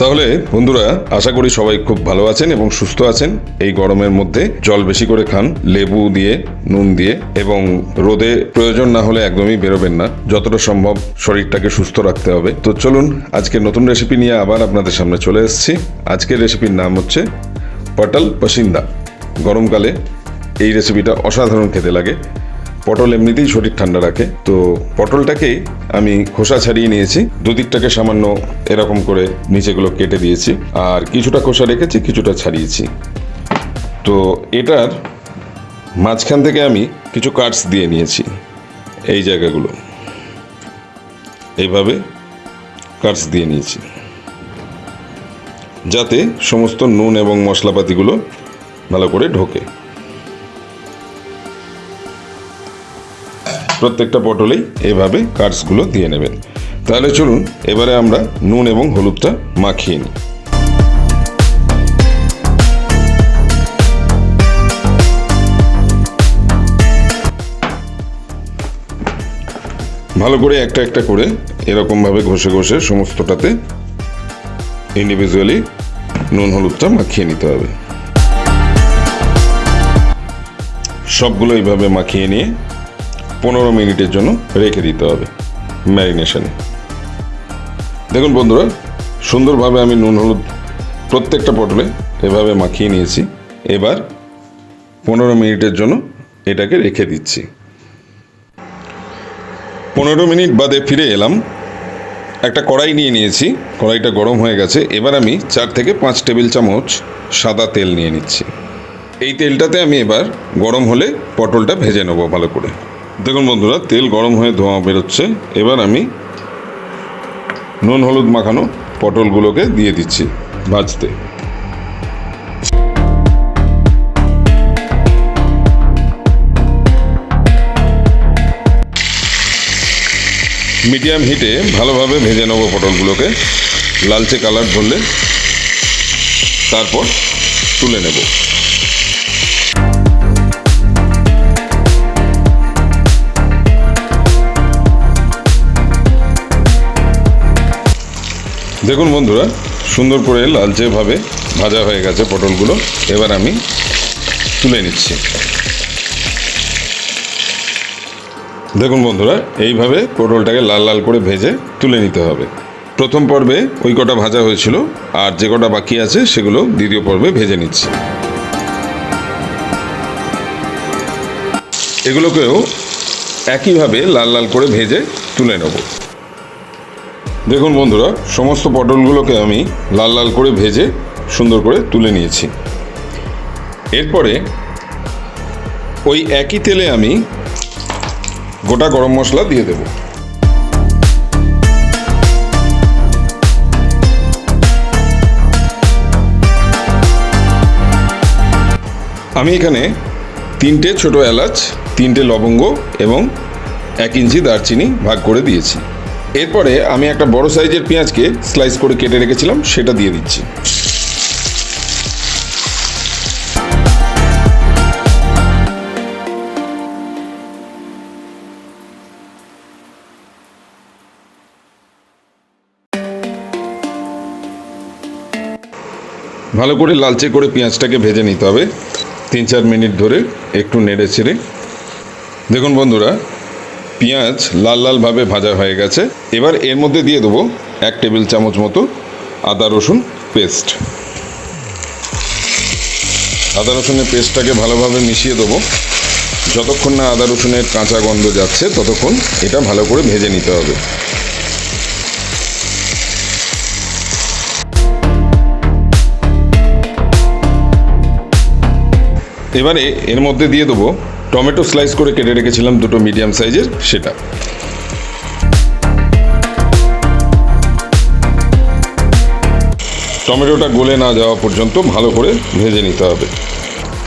তাহলে বন্ধুরা, আশা করি সবাই খুব ভালো আছেন এবং সুস্থ আছেন। এই গরমের মধ্যে জল বেশি করে খান, লেবু দিয়ে, নুন দিয়ে, এবং রোদে প্রয়োজন না হলে একদমই বেরোবেন না। যতটা সম্ভব শরীরটাকে সুস্থ রাখতে হবে। তো চলুন, আজকে নতুন রেসিপি নিয়ে আবার আপনাদের সামনে চলে এসেছি। আজকের রেসিপির নাম হচ্ছে পটল পসিন্দা। গরমকালে এই রেসিপিটা অসাধারণ খেতে লাগে। পটল এমনিতেই শরীর ঠান্ডা রাখে। তো পটলটাকেই আমি খোসা ছাড়িয়ে নিয়েছি, দুদিকটাকে সামান্য এরকম করে নিচেগুলো কেটে দিয়েছি, আর কিছুটা খোসা রেখেছি, কিছুটা ছাড়িয়েছি। তো এটার মাঝখান থেকে আমি কিছু কাটস দিয়ে নিয়েছি। এই জায়গাগুলো এইভাবে কাটস দিয়ে নিয়েছি, যাতে সমস্ত নুন এবং মশলাপাতিগুলো ভালো করে ঢোকে। প্রত্যেকটা পটলেই এভাবে কাটসগুলো দিয়ে নেবেন। তাহলে চলুন, এবারে আমরা নুন এবং হলুদটা মাখিয়ে নিই। ভালো করে একটা একটা করে এরকমভাবে ঘষে ঘষে সমস্তটাতে ইন্ডিভিজুয়ালি নুন হলুদটা মাখিয়ে নিতে হবে। সবগুলো এইভাবে মাখিয়ে নিয়ে 15 মিনিটের জন্য রেখে দিতে হবে ম্যারিনেশনে। দেখুন বন্ধুরা, সুন্দরভাবে আমি নুন হলুদ প্রত্যেকটা পটলে এভাবে মাখিয়ে নিয়েছি। এবার 15 মিনিটের জন্য এটাকে রেখে দিচ্ছি। 15 মিনিট বাদে ফিরে এলাম। একটা কড়াই নিয়ে নিয়েছি, কড়াইটা গরম হয়ে গেছে। এবার আমি 4 থেকে 5 টেবিল চামচ সাদা তেল নিয়ে নিচ্ছি। এই তেলটাতে আমি এবার গরম হলে পটলটা ভেজে নেবো ভালো করে। দেখুন বন্ধুরা, তেল গরম হয়ে ধোঁয়া বেরোচ্ছে। এবার আমি নুন হলুদ মাখানো পটলগুলোকে দিয়ে দিচ্ছি ভাজতে। মিডিয়াম হিটে ভালোভাবে ভেজে নেবো পটলগুলোকে। লালচে কালার ধরলে তারপর তুলে নেব। দেখুন বন্ধুরা, সুন্দর করে লালচেভাবে ভাজা হয়ে গেছে পটলগুলো। এবার আমি তুলে নিচ্ছি। দেখুন বন্ধুরা, এইভাবে পটলটাকে লাল লাল করে ভেজে তুলে নিতে হবে। প্রথম পর্বে ওই কটা ভাজা হয়েছিল, আর যে কটা বাকি আছে সেগুলো দ্বিতীয় পর্বে ভেজে নিচ্ছি। এগুলোকেও একইভাবে লাল লাল করে ভেজে তুলে নেব। দেখুন বন্ধুরা, সমস্ত পটলগুলোকে আমি লাল লাল করে ভেজে সুন্দর করে তুলে নিয়েছি। এরপরে ওই একই তেলে আমি গোটা গরম মশলা দিয়ে দেব। আমি এখানে 3টে ছোট এলাচ, 3টে লবঙ্গ এবং 1 ইঞ্চি দারচিনি ভাগ করে দিয়েছি। এরপরে আমি একটা বড় সাইজের পেঁয়াজকে স্লাইস করে কেটে রেখেছিলাম, সেটা দিয়ে দিচ্ছি। ভালো করে লালচে করে পেঁয়াজটাকে ভেজে নিতে হবে 3-4 মিনিট ধরে, একটু নেড়ে চেড়ে। দেখুন বন্ধুরা, পেঁয়াজ লাল লালভাবে ভাজা হয়ে গেছে। এবার এর মধ্যে দিয়ে দেবো 1 টেবিল চামচ মতো আদা রসুন পেস্ট। আদা রসুনের পেস্টটাকে ভালোভাবে মিশিয়ে দেবো। যতক্ষণ না আদা রসুনের কাঁচা গন্ধ যাচ্ছে ততক্ষণ এটা ভালো করে ভেজে নিতে হবে। এবারে এর মধ্যে দিয়ে দেবো টমেটো স্লাইস করে কেটে রেখেছিলাম 2টো মিডিয়াম সাইজের, সেটা। টমেটোটা গলে না যাওয়া পর্যন্ত ভালো করে ভেজে নিতে হবে।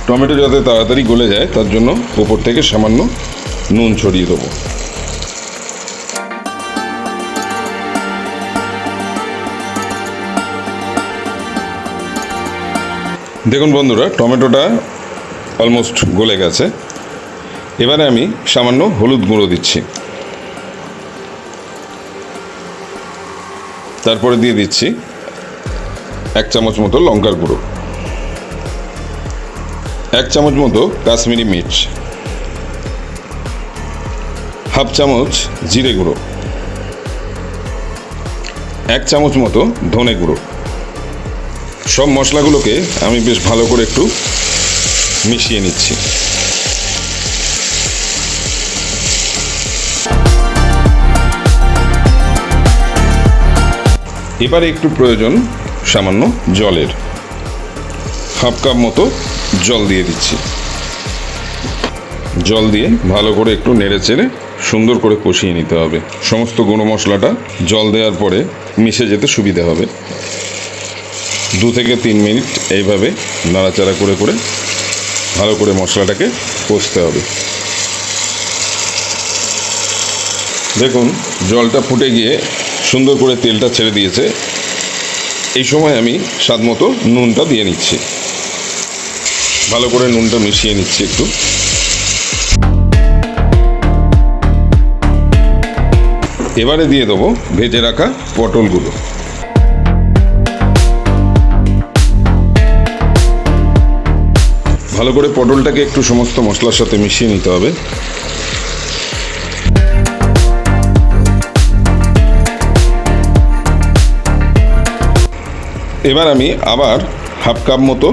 টমেটো যাতে তাড়াতাড়ি গলে যায় তার জন্য উপর থেকে সামান্য নুন ছড়িয়ে দেবো। দেখুন বন্ধুরা, টমেটোটা অলমোস্ট গলে গেছে। এবারে আমি সামান্য হলুদ গুঁড়ো দিচ্ছি। তারপরে দিয়ে দিচ্ছি 1 চামচ মতো লঙ্কার গুঁড়ো, 1 চামচ মতো কাশ্মীরি মির্চ, হাফ চামচ জিরে গুঁড়ো, 1 চামচ মতো ধনে গুঁড়ো। সব মশলাগুলোকে আমি বেশ ভালো করে একটু মিশিয়ে নিচ্ছি। এবারে একটু প্রয়োজন সামান্য জলের, হাফ কাপ মতো জল দিয়ে দিচ্ছি। জল দিয়ে ভালো করে একটু নেড়ে চেড়ে সুন্দর করে কষিয়ে নিতে হবে। সমস্ত গুঁড়ো মশলাটা জল দেওয়ার পরে মিশে যেতে সুবিধা হবে। 2 থেকে 3 মিনিট এইভাবে নাড়াচাড়া করে করে ভালো করে মশলাটাকে কষতে হবে। দেখুন জলটা ফুটে গিয়ে সুন্দর করে তেলটা ছেড়ে দিয়েছে। এই সময় আমি স্বাদ মতো নুনটা দিয়ে নিচ্ছি। ভালো করে নুনটা মিশিয়ে নিচ্ছি একটু। এবারে দিয়ে দেবো ভেজে রাখা পটলগুলো। ভালো করে পটলটাকে একটু সমস্ত মশলার সাথে মিশিয়ে নিতে হবে। এবার আমি আবার হাফ কাপ মতো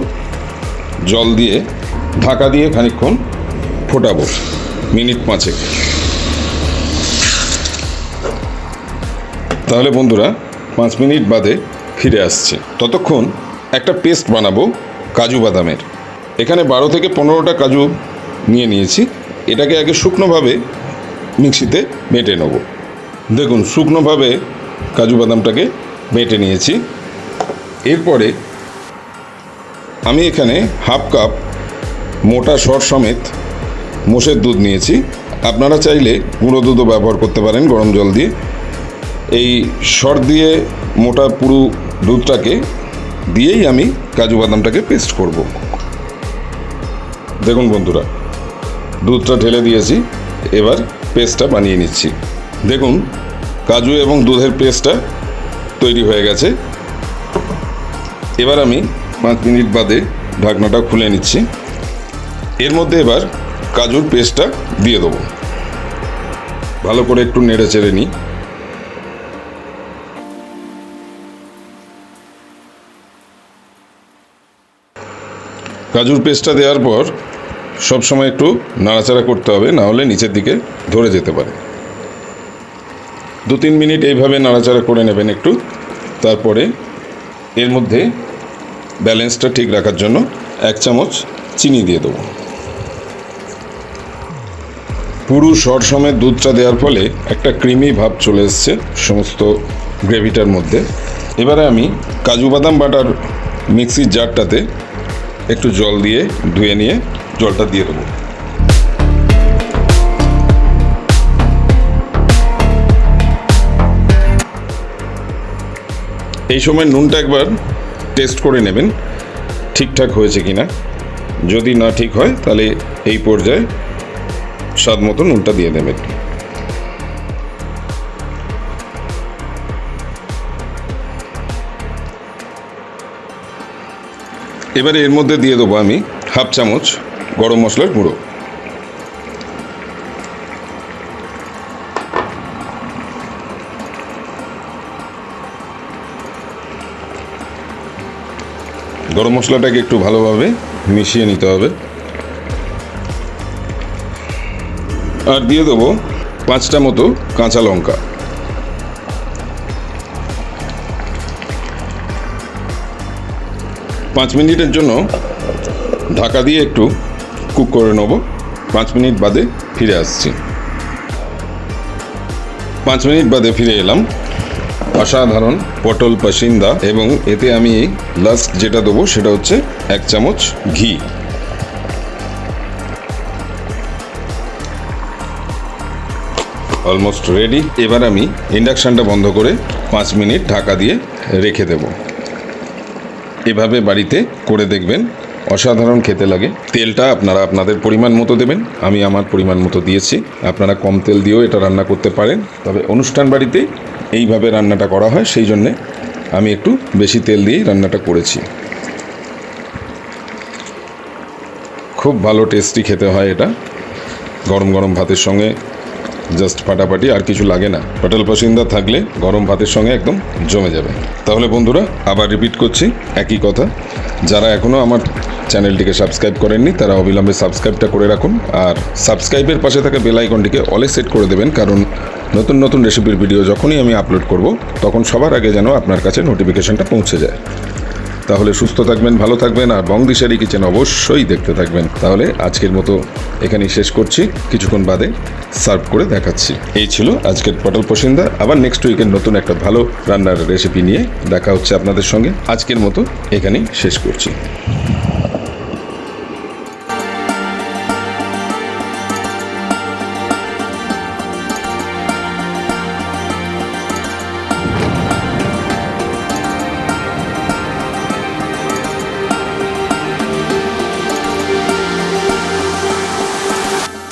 জল দিয়ে ঢাকা দিয়ে খানিকক্ষণ ফোটাবো, মিনিট 5। তাহলে বন্ধুরা 5 মিনিট বাদে ফিরে আসছে। ততক্ষণ একটা পেস্ট বানাবো কাজু বাদামের। এখানে 12 থেকে 15টা কাজু নিয়ে নিয়েছি। এটাকে আগে শুকনোভাবে মিক্সিতে বেটে নেব। দেখুন শুকনোভাবে কাজু বাদামটাকে বেটে নিয়েছি। এরপরে আমি এখানে হাফ কাপ মোটা সর সমেত মোষের দুধ নিয়েছি। আপনারা চাইলে গুঁড়ো দুধও ব্যবহার করতে পারেন গরম জল দিয়ে। এই সর দিয়ে মোটা পুরো দুধটাকে দিয়েই আমি কাজু বাদামটাকে পেস্ট করব। দেখুন বন্ধুরা দুধটা ঢেলে দিয়েছি, এবার পেস্টটা বানিয়ে নিচ্ছি। দেখুন কাজু এবং দুধের পেস্টটা তৈরি হয়ে গেছে। এবার আমি 5 মিনিট বাদে ঢাকনাটা খুলে নিচ্ছি। এর মধ্যে এবার কাজুর পেস্টটা দিয়ে দেবো। ভালো করে একটু নেড়ে চেড়ে নিই। কাজুর পেস্টটা দেওয়ার পর সবসময় একটু নাড়াচাড়া করতে হবে, না হলে নিচের দিকে ধরে যেতে পারে। 2-3 মিনিট এইভাবে নাড়াচাড়া করে নেবেন একটু। তারপরে এর মধ্যে ব্যালেন্সটা ঠিক রাখার জন্য 1 চামচ চিনি দিয়ে দেবো। পুরো সর সমেত দুধটা দেওয়ার ফলে একটা ক্রিমি ভাব চলে এসছে সমস্ত গ্রেভিটার মধ্যে। এবারে আমি কাজু বাদাম বাটার মিক্সির জারটাতে একটু জল দিয়ে ধুয়ে নিয়ে জলটা দিয়ে দেবো। এই সময় নুনটা একবার টেস্ট করে নেবেন ঠিকঠাক হয়েছে কিনা। যদি না ঠিক হয় তাহলে এই পর্যায়ে স্বাদ মতো নুনটা দিয়ে দেবেন। এবারে এর মধ্যে দিয়ে দেবো আমি হাফ চামচ গরম মশলার গুঁড়ো। গরম মশলাটাকে একটু ভালোভাবে মিশিয়ে নিতে হবে। আর দিয়ে দেবো 5টা মতো কাঁচা লঙ্কা। পাঁচ মিনিটের জন্য ঢাকা দিয়ে একটু কুক করে নেব। 5 মিনিট বাদে ফিরে আসছি। 5 মিনিট বাদে ফিরে এলাম। অসাধারণ পটল পাসিন্দা, এবং এতে আমি লাস্ট যেটা দেবো সেটা হচ্ছে 1 চামচ ঘি। Almost ready. এবার আমি ইন্ডাকশানটা বন্ধ করে 5 মিনিট ঢাকা দিয়ে রেখে দেব। এভাবে বাড়িতে করে দেখবেন, অসাধারণ খেতে লাগে। তেলটা আপনারা আপনাদের পরিমাণ মতো দেবেন। আমি আমার পরিমাণ মতো দিয়েছি। আপনারা কম তেল দিয়েও এটা রান্না করতে পারেন, তবে অনুষ্ঠান বাড়িতে এইভাবে রান্নাটা করা হয়, সেই জন্যে আমি একটু বেশি তেল দিয়েই রান্নাটা করেছি। খুব ভালো টেস্টি খেতে হয় এটা, গরম গরম ভাতের সঙ্গে জাস্ট ফাটাফাটি, আর কিছু লাগে না। পটল পসিন্দা থাকলে গরম ভাতের সঙ্গে একদম জমে যাবে। তাহলে বন্ধুরা আবার রিপিট করছি একই কথা, যারা এখনও আমার চ্যানেলটিকে সাবস্ক্রাইব করেননি তারা অবিলম্বে সাবস্ক্রাইবটা করে রাখুন, আর সাবস্ক্রাইবের পাশে থাকা বেল আইকনটিকে অলে সেট করে দেবেন, কারণ নতুন নতুন রেসিপির ভিডিও যখনই আমি আপলোড করব তখন সবার আগে যেন আপনার কাছে নোটিফিকেশনটা পৌঁছে যায়। তাহলে সুস্থ থাকবেন, ভালো থাকবেন, আর বংদিশারি কিচেন অবশ্যই দেখতে থাকবেন। তাহলে আজকের মতো এখানেই শেষ করছি, কিছুক্ষণ বাদে সার্ভ করে দেখাচ্ছি। এই ছিল আজকের পটল পসিন্দা। আবার নেক্সট উইকের নতুন একটা ভালো রান্নার রেসিপি নিয়ে দেখা হচ্ছে আপনাদের সঙ্গে। আজকের মতো এখানেই শেষ করছি।